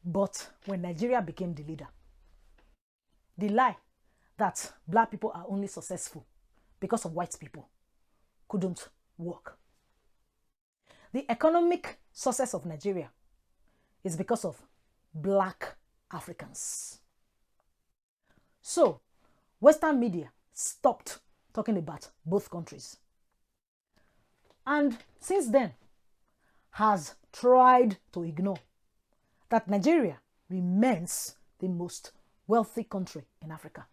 But when Nigeria became the leader, the lie that black people are only successful because of white people couldn't work. The economic success of Nigeria is because of black Africans. So, Western media stopped talking about both countries. And since then, has tried to ignore that Nigeria remains the most wealthy country in Africa.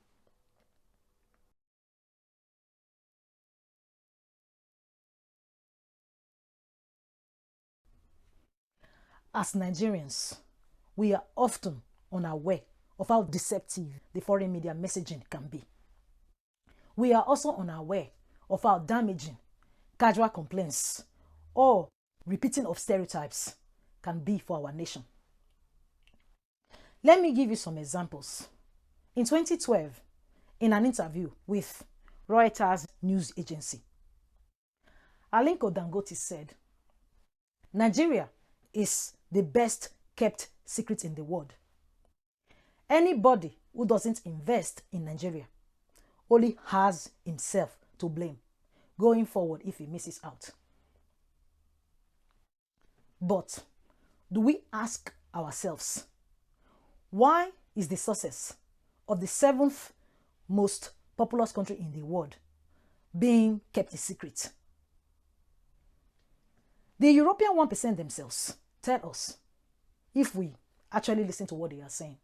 As Nigerians, we are often unaware of how deceptive the foreign media messaging can be. We are also unaware of how damaging casual complaints or repeating of stereotypes can be for our nation. Let me give you some examples. In 2012, in an interview with Reuters news agency, Aliko Dangote said, Nigeria is the best kept secret in the world. Anybody who doesn't invest in Nigeria only has himself to blame going forward if he misses out. But do we ask ourselves, why is the success of the 7th most populous country in the world being kept a secret? The European 1% themselves tell us if we actually listen to what they are saying.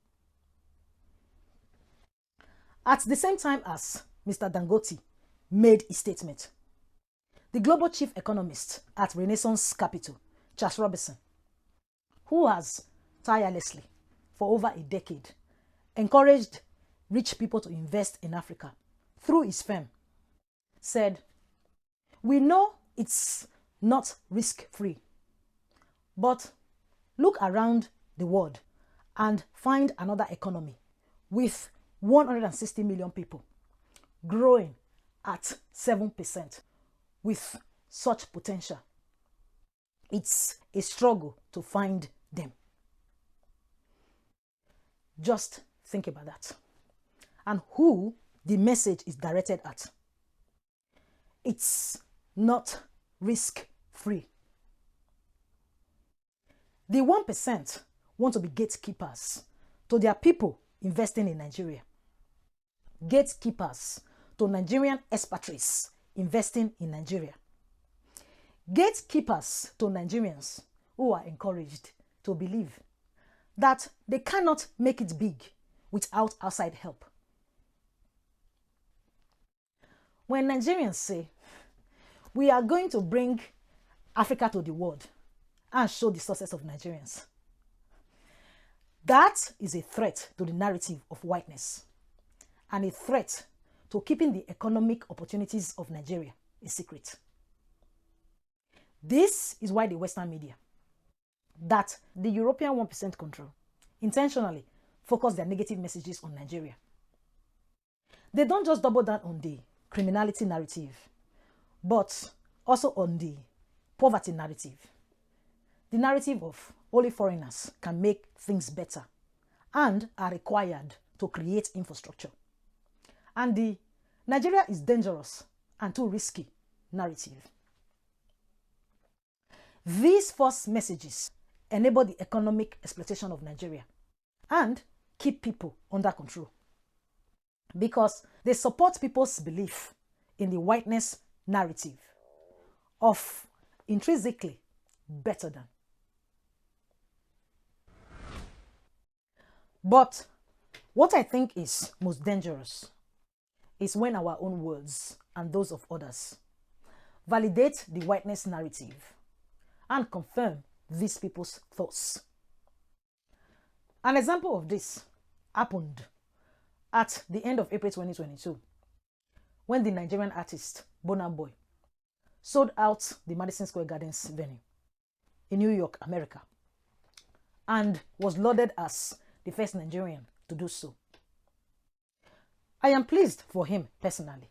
At the same time as Mr. Dangote made a statement, the global chief economist at Renaissance Capital, Charles Robinson, who has tirelessly for over a decade encouraged rich people to invest in Africa through his firm, said, we know it's not risk-free, but look around the world and find another economy with 160 million people growing at 7% with such potential. It's a struggle to find them. Just think about that. And who the message is directed at. It's not risk-free. The 1% want to be gatekeepers to their people investing in Nigeria. Gatekeepers to Nigerian expatriates investing in Nigeria. Gatekeepers to Nigerians who are encouraged to believe that they cannot make it big without outside help. When Nigerians say, we are going to bring Africa to the world and show the success of Nigerians, that is a threat to the narrative of whiteness and a threat to keeping the economic opportunities of Nigeria a secret. This is why the Western media, that the European 1% control, intentionally focus their negative messages on Nigeria. They don't just double down on the criminality narrative, but also on the poverty narrative. The narrative of only foreigners can make things better and are required to create infrastructure. And the Nigeria is dangerous and too risky narrative. These false messages enable the economic exploitation of Nigeria and keep people under control because they support people's belief in the whiteness narrative of intrinsically better than. But what I think is most dangerous is when our own words and those of others validate the whiteness narrative and confirm these people's thoughts. An example of this happened at the end of April 2022 when the Nigerian artist Burna sold out the Madison Square Gardens venue in New York, America, and was lauded as the first Nigerian to do so. I am pleased for him personally,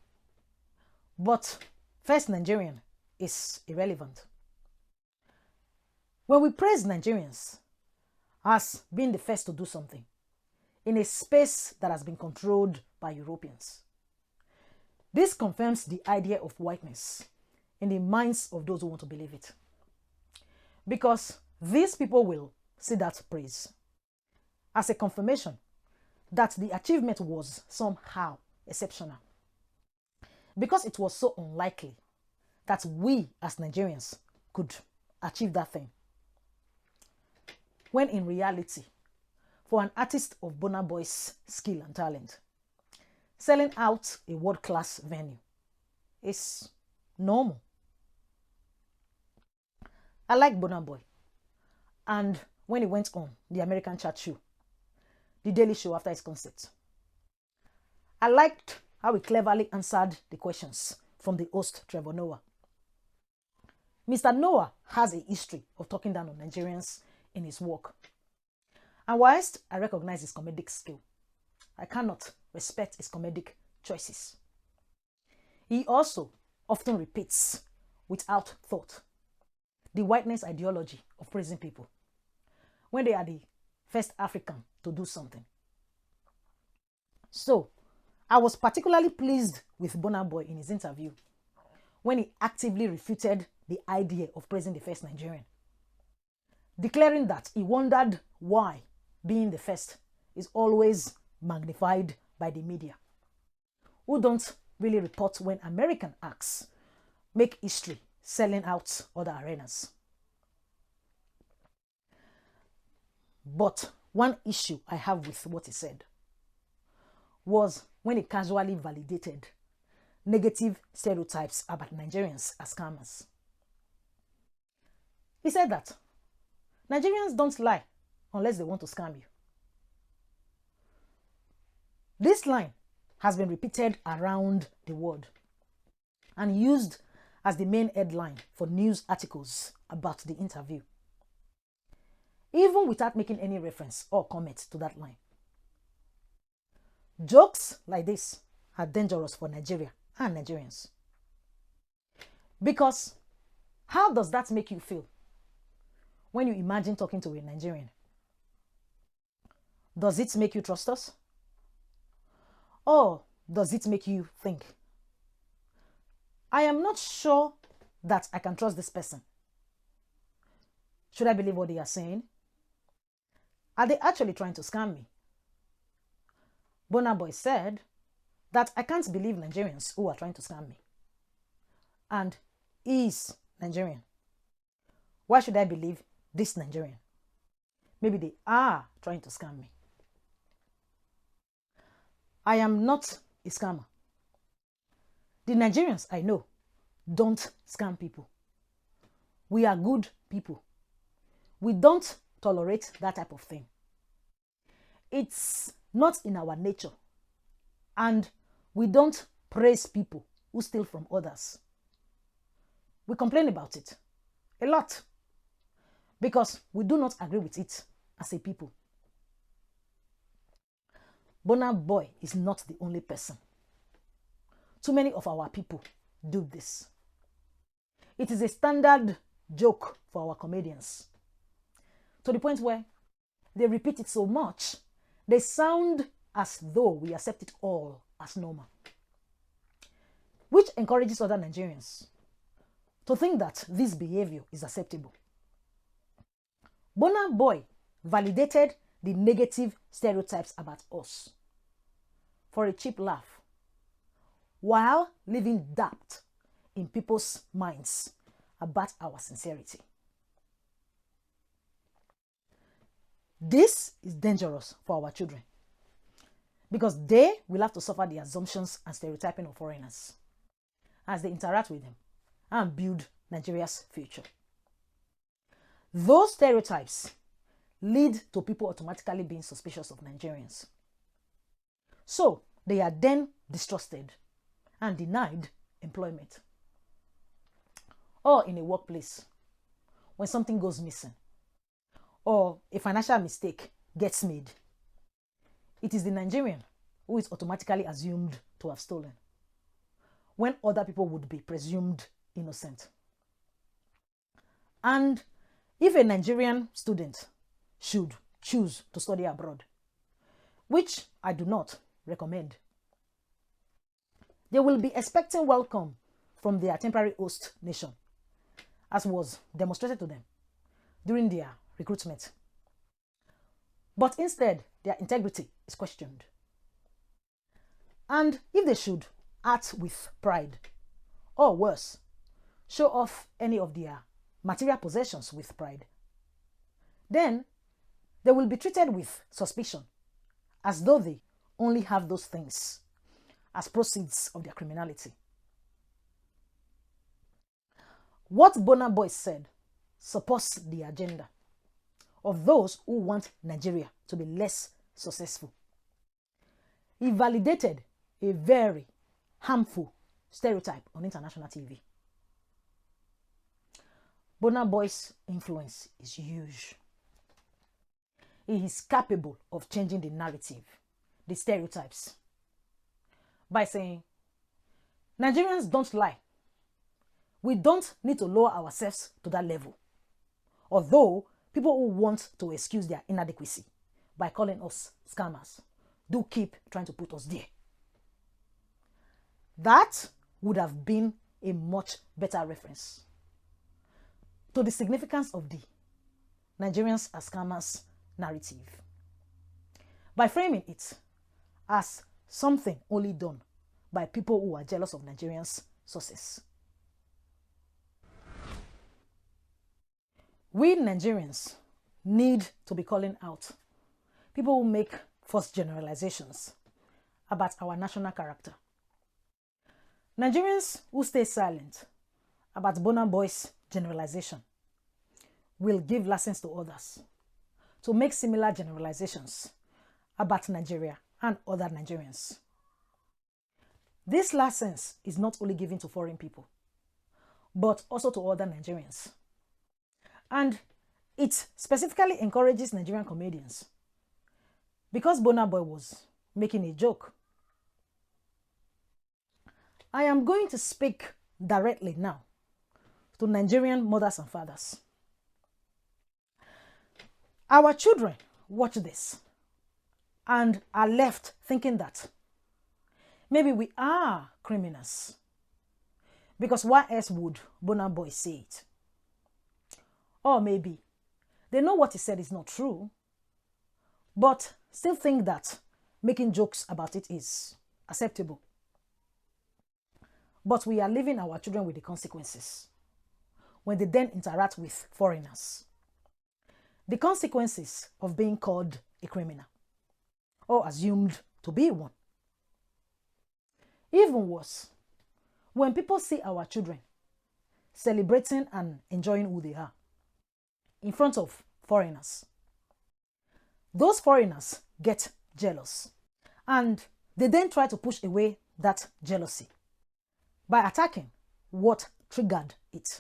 but first Nigerian is irrelevant. When we praise Nigerians, as being the first to do something in a space that has been controlled by Europeans. This confirms the idea of whiteness in the minds of those who want to believe it. Because these people will see that praise as a confirmation that the achievement was somehow exceptional. Because it was so unlikely that we as Nigerians could achieve that thing. When in reality, for an artist of Burna Boy's skill and talent, selling out a world-class venue is normal. I like Burna Boy. And when he went on the American chat show, the Daily Show after his concert, I liked how he cleverly answered the questions from the host, Trevor Noah. Mr. Noah has a history of talking down on Nigerians in his work. And whilst I recognize his comedic skill, I cannot respect his comedic choices. He also often repeats, without thought, the whiteness ideology of praising people when they are the first African to do something. So, I was particularly pleased with Burna Boy in his interview when he actively refuted the idea of praising the first Nigerian, declaring that he wondered why being the first is always magnified by the media, who don't really report when American acts make history selling out other arenas. But one issue I have with what he said was when he casually validated negative stereotypes about Nigerians as scammers. He said that Nigerians don't lie unless they want to scam you. This line has been repeated around the world and used as the main headline for news articles about the interview, even without making any reference or comment to that line. Jokes like this are dangerous for Nigeria and Nigerians. Because how does that make you feel when you imagine talking to a Nigerian? Does it make you trust us? Or does it make you think, I am not sure that I can trust this person. Should I believe what they are saying? Are they actually trying to scam me? Burna Boy said that I can't believe Nigerians who are trying to scam me. And he is Nigerian. Why should I believe this Nigerian? Maybe they are trying to scam me. I am not a scammer. The Nigerians I know don't scam people. We are good people. We don't tolerate that type of thing. It's not in our nature. And we don't praise people who steal from others. We complain about it a lot because we do not agree with it as a people. Burna Boy is not the only person. Too many of our people do this. It is a standard joke for our comedians, to the point where they repeat it so much, they sound as though we accept it all as normal, which encourages other Nigerians to think that this behavior is acceptable. Burna Boy validated the negative stereotypes about us for a cheap laugh, while leaving doubt in people's minds about our sincerity. This is dangerous for our children because they will have to suffer the assumptions and stereotyping of foreigners as they interact with them and build Nigeria's future. Those stereotypes lead to people automatically being suspicious of Nigerians. So they are then distrusted and denied employment. Or in a workplace, when something goes missing, or a financial mistake gets made, it is the Nigerian who is automatically assumed to have stolen, when other people would be presumed innocent. And if a Nigerian student should choose to study abroad, which I do not recommend. They will be expecting welcome from their temporary host nation, as was demonstrated to them during their recruitment. But instead, their integrity is questioned. And if they should act with pride, or worse, show off any of their material possessions with pride, then they will be treated with suspicion, as though they only have those things as proceeds of their criminality. What Burna Boy said supports the agenda of those who want Nigeria to be less successful. He validated a very harmful stereotype on international TV. Burna Boy's influence is huge. He is capable of changing the narrative, the stereotypes, by saying, Nigerians don't lie. We don't need to lower ourselves to that level. Although people who want to excuse their inadequacy by calling us scammers do keep trying to put us there. That would have been a much better reference to the significance of the Nigerians as scammers narrative, by framing it as something only done by people who are jealous of Nigerians' success. We Nigerians need to be calling out people who make false generalizations about our national character. Nigerians who stay silent about Burna Boy's generalization will give lessons to others to make similar generalizations about Nigeria and other Nigerians. This license is not only given to foreign people, but also to other Nigerians. And it specifically encourages Nigerian comedians, because Burna Boy was making a joke. I am going to speak directly now to Nigerian mothers and fathers. Our children watch this and are left thinking that maybe we are criminals, because why else would Burna Boy say it? Or maybe they know what he said is not true, but still think that making jokes about it is acceptable. But we are leaving our children with the consequences when they then interact with foreigners. The consequences of being called a criminal or assumed to be one. Even worse, when people see our children celebrating and enjoying who they are in front of foreigners, those foreigners get jealous, and they then try to push away that jealousy by attacking what triggered it,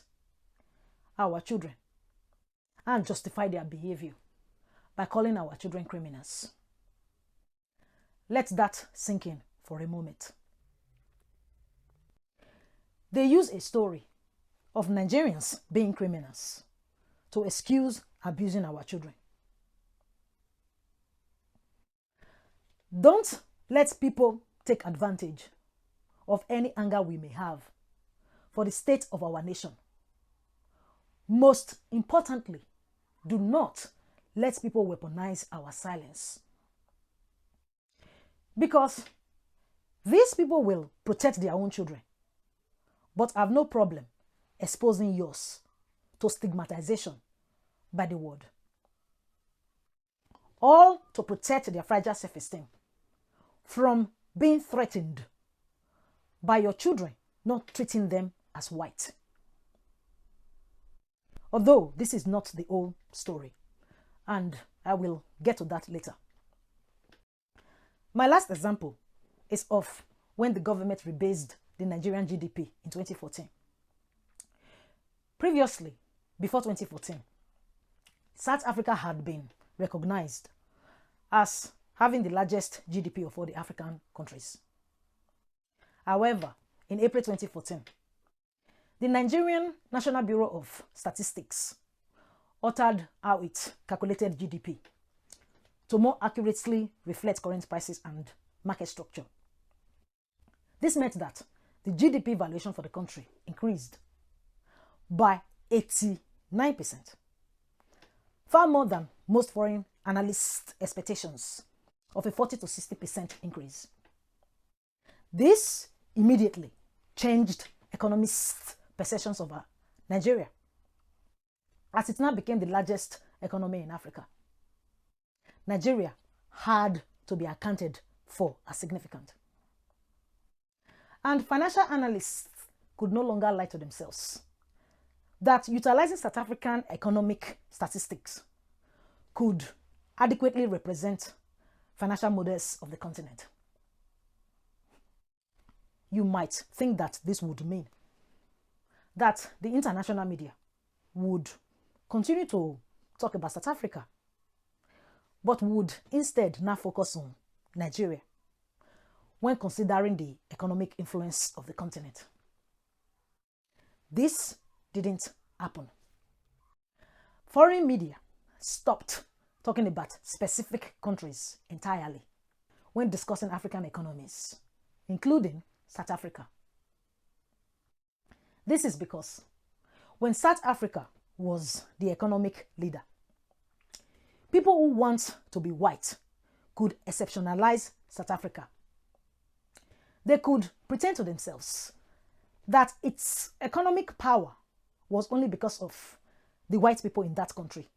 our children, and justify their behavior by calling our children criminals. Let that sink in for a moment. They use a story of Nigerians being criminals to excuse abusing our children. Don't let people take advantage of any anger we may have for the state of our nation. Most importantly, do not let people weaponize our silence. Because these people will protect their own children, but have no problem exposing yours to stigmatization by the world. All to protect their fragile self-esteem from being threatened by your children not treating them as white. Although this is not the whole story, and I will get to that later. My last example is of when the government rebased the Nigerian GDP in 2014. Previously, before 2014, South Africa had been recognized as having the largest GDP of all the African countries. However, in April 2014, the Nigerian National Bureau of Statistics altered how it calculated GDP to more accurately reflect current prices and market structure. This meant that the GDP valuation for the country increased by 89%, far more than most foreign analysts' expectations of a 40 to 60% increase. This immediately changed economists' perceptions of Nigeria, as it now became the largest economy in Africa. Nigeria had to be accounted for as significant. And financial analysts could no longer lie to themselves that utilizing South African economic statistics could adequately represent financial models of the continent. You might think that this would mean that the international media would continue to talk about South Africa, but would instead now focus on Nigeria when considering the economic influence of the continent. This didn't happen. Foreign media stopped talking about specific countries entirely when discussing African economies, including South Africa. This is because when South Africa was the economic leader, people who want to be white could exceptionalize South Africa. They could pretend to themselves that its economic power was only because of the white people in that country,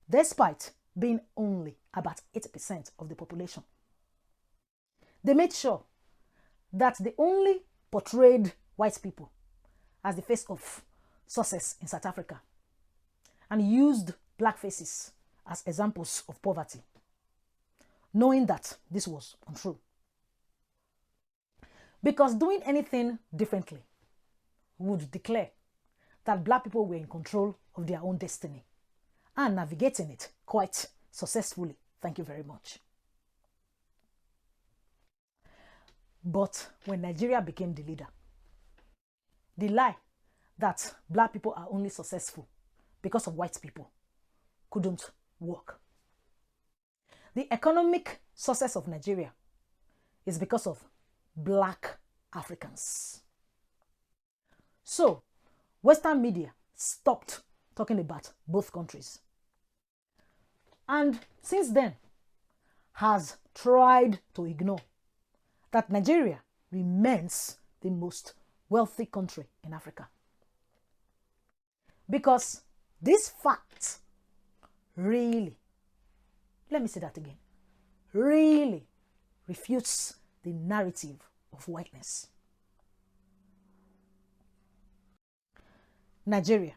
despite being only about 80% of the population. They made sure that they only portrayed white people as the face of success in South Africa and used black faces as examples of poverty, knowing that this was untrue. Because doing anything differently would declare that black people were in control of their own destiny and navigating it quite successfully. Thank you very much. But when Nigeria became the leader, the lie that black people are only successful because of white people couldn't work. The economic success of Nigeria is because of black Africans. So, Western media stopped talking about both countries. And since then, has tried to ignore that Nigeria remains the most wealthy country in Africa. Because this fact really, let me say that again, really refutes the narrative of whiteness. Nigeria,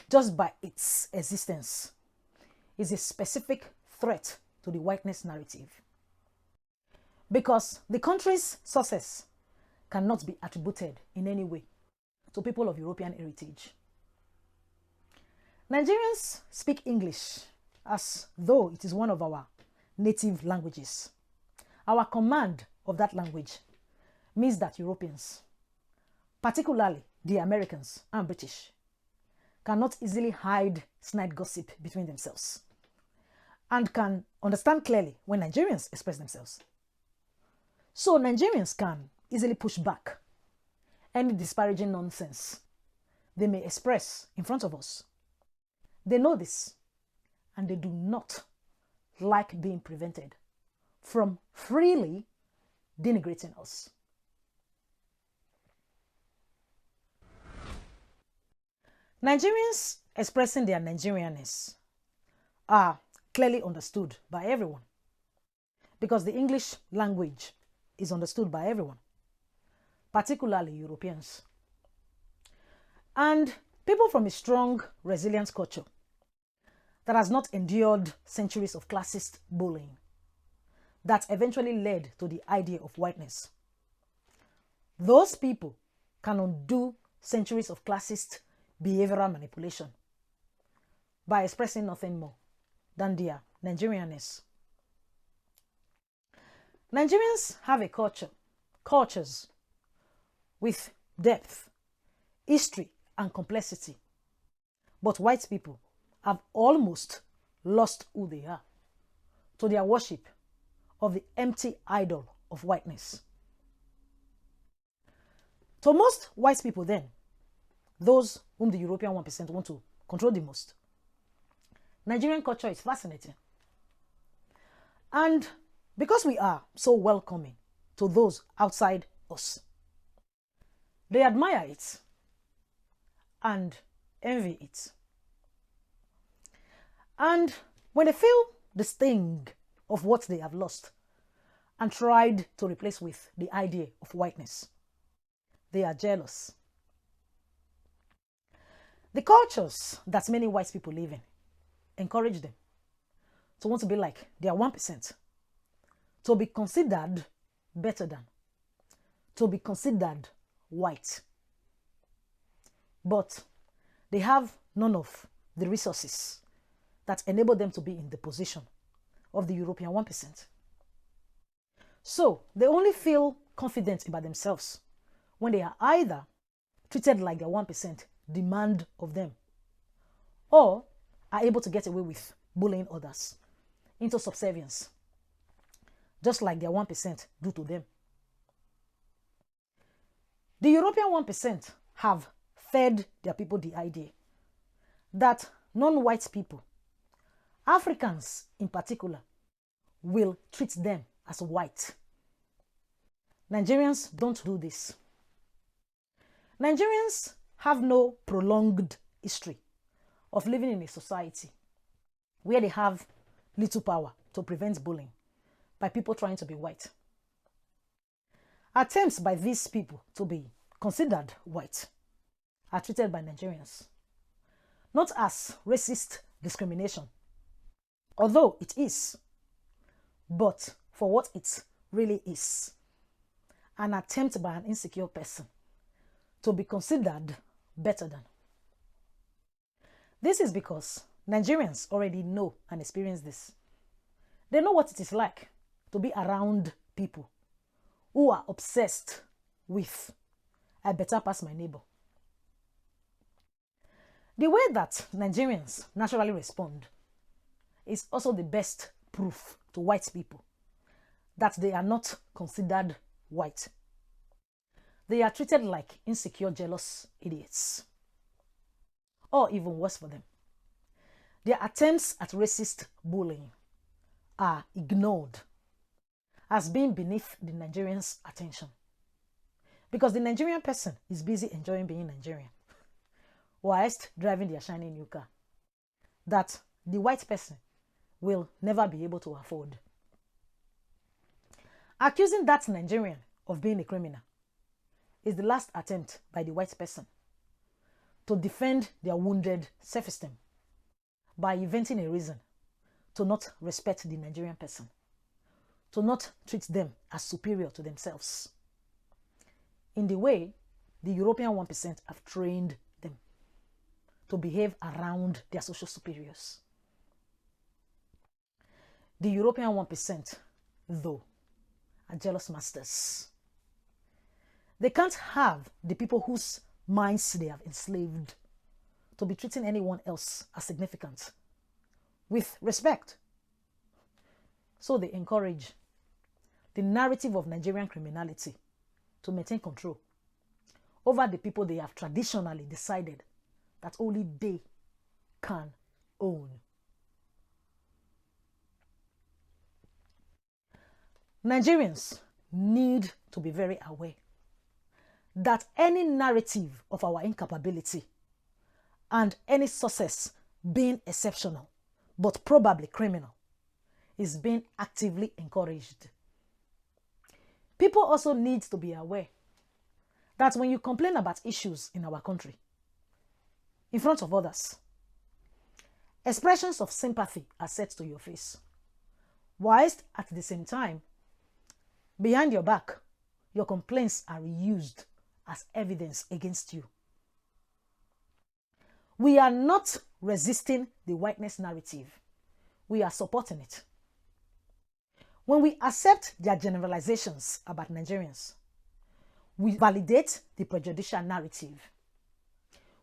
just by its existence, is a specific threat to the whiteness narrative. Because the country's success cannot be attributed in any way to people of European heritage. Nigerians speak English as though it is one of our native languages. Our command of that language means that Europeans, particularly the Americans and British, cannot easily hide snide gossip between themselves and can understand clearly when Nigerians express themselves. So Nigerians can easily push back any disparaging nonsense they may express in front of us. They know this, and they do not like being prevented from freely denigrating us. Nigerians expressing their Nigerianness are clearly understood by everyone because the English language is understood by everyone, particularly Europeans. And people from a strong, resilient culture that has not endured centuries of classist bullying that eventually led to the idea of whiteness. Those people can undo centuries of classist behavioral manipulation by expressing nothing more than their Nigerianness. Nigerians have a cultures with depth, history, and complexity, but white people have almost lost who they are to their worship of the empty idol of whiteness. To most white people then, those whom the European 1% want to control the most, Nigerian culture is fascinating. And because we are so welcoming to those outside us, they admire it and envy it. And when they feel the sting of what they have lost and tried to replace with the idea of whiteness, they are jealous. The cultures that many white people live in encourage them to want to be like their 1%, to be considered better than, to be considered white. But they have none of the resources that enable them to be in the position of the European 1%. So they only feel confident about themselves when they are either treated like their 1% demand of them, or are able to get away with bullying others into subservience, just like their 1% do to them. The European 1% have fed their people the idea that non-white people, Africans in particular, will treat them as white. Nigerians don't do this. Nigerians have no prolonged history of living in a society where they have little power to prevent bullying by people trying to be white. Attempts by these people to be considered white are treated by Nigerians not as racist discrimination, although it is, but for what it really is: an attempt by an insecure person to be considered better than. This is because Nigerians already know and experience this. They know what it is like to be around people who are obsessed with "I better pass my neighbor." The way that Nigerians naturally respond is also the best proof to white people that they are not considered white. They are treated like insecure, jealous idiots. Or even worse for them, their attempts at racist bullying are ignored as being beneath the Nigerians' attention, because the Nigerian person is busy enjoying being Nigerian whilst driving their shiny new car that the white person will never be able to afford. Accusing that Nigerian of being a criminal is the last attempt by the white person to defend their wounded self-esteem by inventing a reason to not respect the Nigerian person, to not treat them as superior to themselves, in the way the European 1% have trained them to behave around their social superiors. The European 1%, though, are jealous masters. They can't have the people whose minds they have enslaved to be treating anyone else as significant with respect. So they encourage the narrative of Nigerian criminality to maintain control over the people they have traditionally decided that only they can own. Nigerians need to be very aware that any narrative of our incapability and any success being exceptional but probably criminal is being actively encouraged. People also need to be aware that when you complain about issues in our country in front of others, expressions of sympathy are set to your face, whilst at the same time, behind your back, your complaints are reused as evidence against you. We are not resisting the whiteness narrative. We are supporting it. When we accept their generalizations about Nigerians, we validate the prejudicial narrative.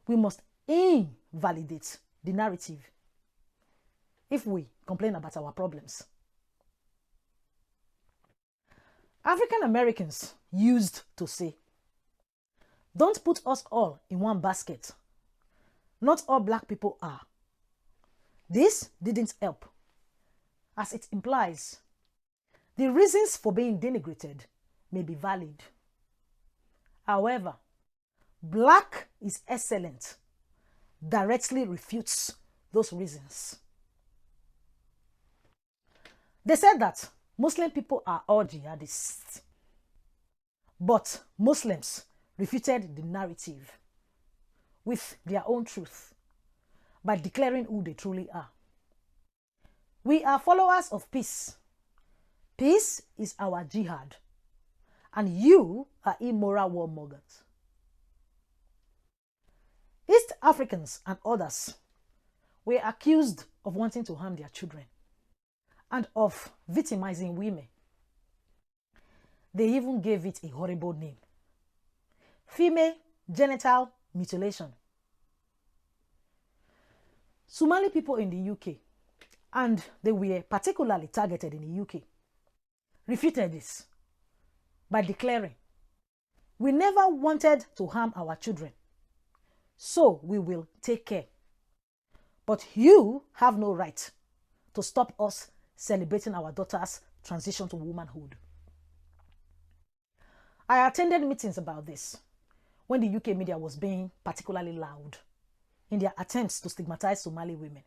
We must invalidate the narrative if we complain about our problems African Americans used to say, "Don't put us all in one basket. Not all black people are." This didn't help, as it implies the reasons for being denigrated may be valid. However, "black is excellent" directly refutes those reasons. They said that Muslim people are all jihadists, but Muslims refuted the narrative with their own truth by declaring who they truly are. "We are followers of peace. Peace is our jihad, and you are immoral warmongers." East Africans and others were accused of wanting to harm their children and of victimizing women. They even gave it a horrible name: female genital mutilation. Somali people in the UK, and they were particularly targeted in the UK, refuted this by declaring, "We never wanted to harm our children, so we will take care. But you have no right to stop us celebrating our daughter's transition to womanhood." I attended meetings about this when the UK media was being particularly loud in their attempts to stigmatize Somali women.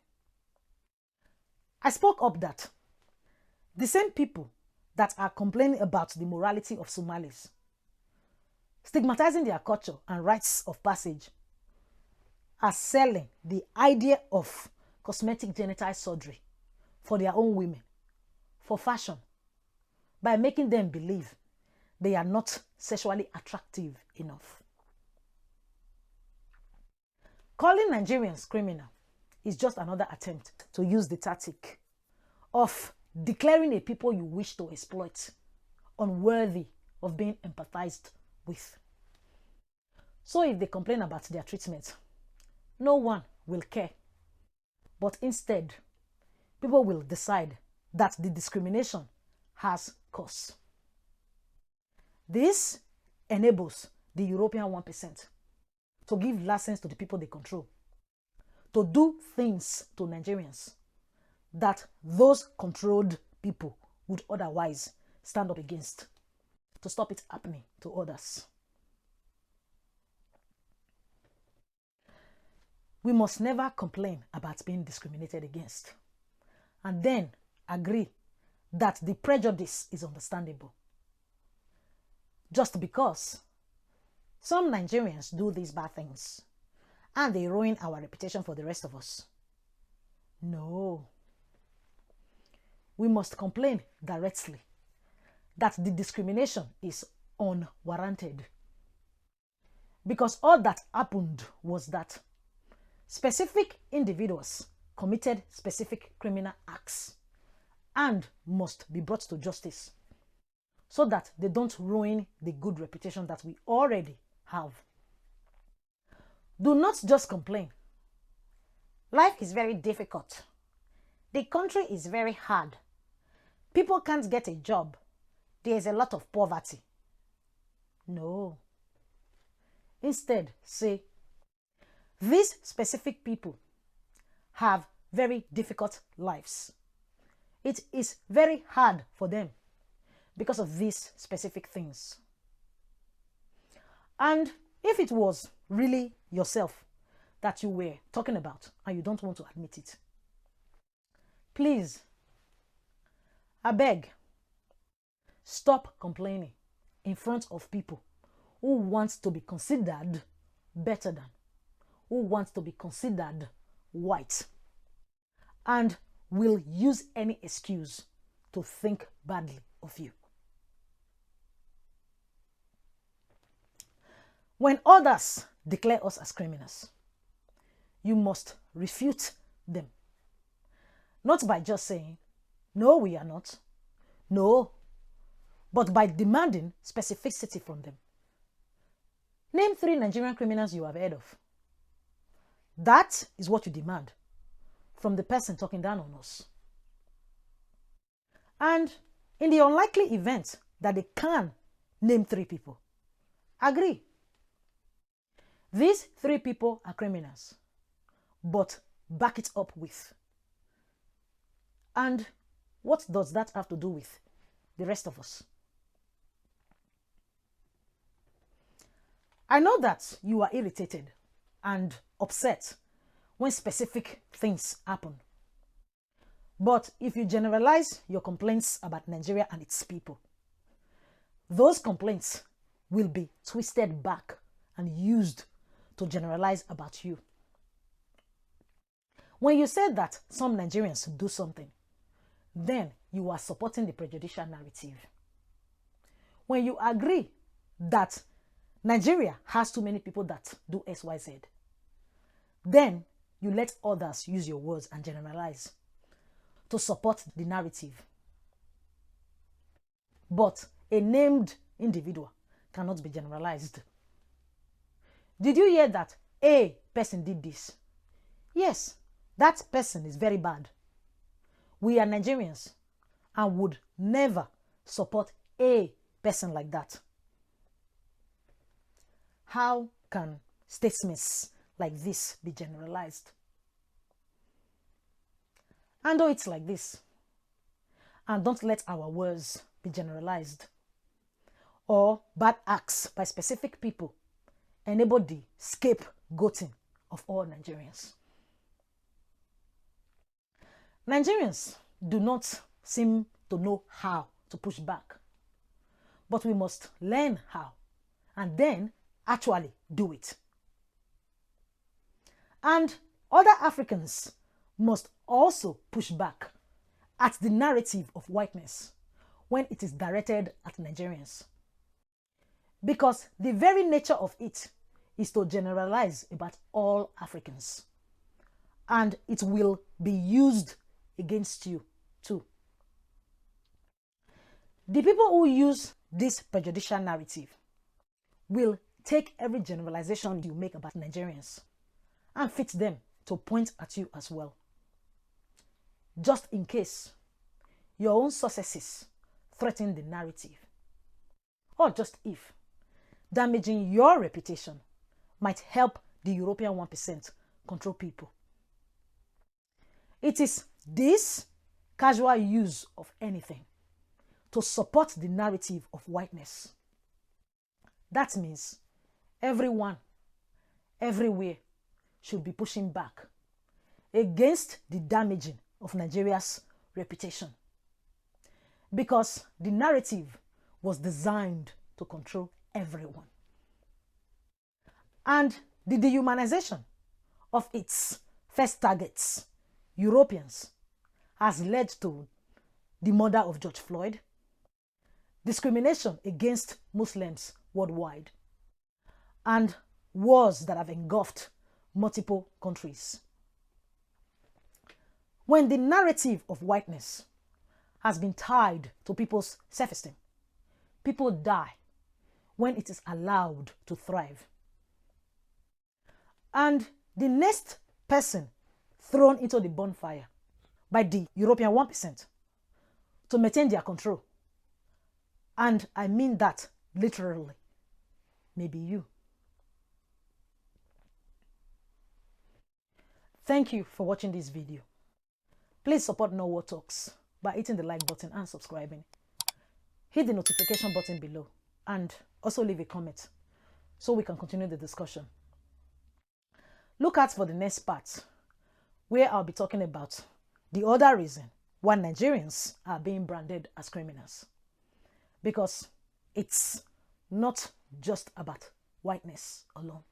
I spoke up that the same people that are complaining about the morality of Somalis, stigmatizing their culture and rites of passage, are selling the idea of cosmetic genital surgery for their own women for fashion by making them believe they are not sexually attractive enough. Calling Nigerians criminal is just another attempt to use the tactic of declaring a people you wish to exploit unworthy of being empathized with. So if they complain about their treatment, no one will care. But instead, people will decide that the discrimination has cause. This enables the European 1% to give license to the people they control to do things to Nigerians that those controlled people would otherwise stand up against, to stop it happening to others. We must never complain about being discriminated against and then agree that the prejudice is understandable just because some Nigerians do these bad things and they ruin our reputation for the rest of us. No. We must complain directly that the discrimination is unwarranted, because all that happened was that specific individuals committed specific criminal acts and must be brought to justice so that they don't ruin the good reputation that we already have. Do not just complain. Life is very difficult. The country is very hard. People can't get a job. There is a lot of poverty. No. Instead, say, these specific people have very difficult lives. It is very hard for them because of these specific things. And if it was really yourself that you were talking about and you don't want to admit it, please, I beg, stop complaining in front of people who want to be considered better than, who want to be considered white, and will use any excuse to think badly of you. When others declare us as criminals, you must refute them. Not by just saying, no, we are not. No, but by demanding specificity from them. Name 3 Nigerian criminals you have heard of. That is what you demand from the person talking down on us. And in the unlikely event that they can name 3 people. Agree. These 3 people are criminals, but back it up with. And what does that have to do with the rest of us? I know that you are irritated and upset when specific things happen. But if you generalize your complaints about Nigeria and its people, those complaints will be twisted back and used to generalize about you. When you say that some Nigerians do something, then you are supporting the prejudicial narrative. When you agree that Nigeria has too many people that do XYZ, then you let others use your words and generalize to support the narrative. But a named individual cannot be generalized. Did you hear that a person did this? Yes, that person is very bad. We are Nigerians and would never support a person like that. How can statements like this be generalized? Handle it like this, and don't let our words be generalized or bad acts by specific people enable the scapegoating of all Nigerians. Nigerians do not seem to know how to push back, but we must learn how and then actually do it. And other Africans must also push back at the narrative of whiteness when it is directed at Nigerians. Because the very nature of it is to generalize about all Africans. And it will be used against you too. The people who use this prejudicial narrative will take every generalization you make about Nigerians and fit them to point at you as well. Just in case your own successes threaten the narrative, or just if damaging your reputation might help the European 1% control people. It is this casual use of anything to support the narrative of whiteness. That means everyone, everywhere should be pushing back against the damaging of Nigeria's reputation, because the narrative was designed to control everyone. And the dehumanization of its first targets, Europeans, has led to the murder of George Floyd, discrimination against Muslims worldwide, and wars that have engulfed multiple countries. When the narrative of whiteness has been tied to people's self-esteem, people die when it is allowed to thrive. And the next person thrown into the bonfire by the European 1% to maintain their control, and I mean that literally, maybe you. Thank you for watching this video. Please support Nowogh Talks by hitting the like button and subscribing. Hit the notification button below and also leave a comment so we can continue the discussion. Look out for the next part where I'll be talking about the other reason why Nigerians are being branded as criminals. Because it's not just about whiteness alone.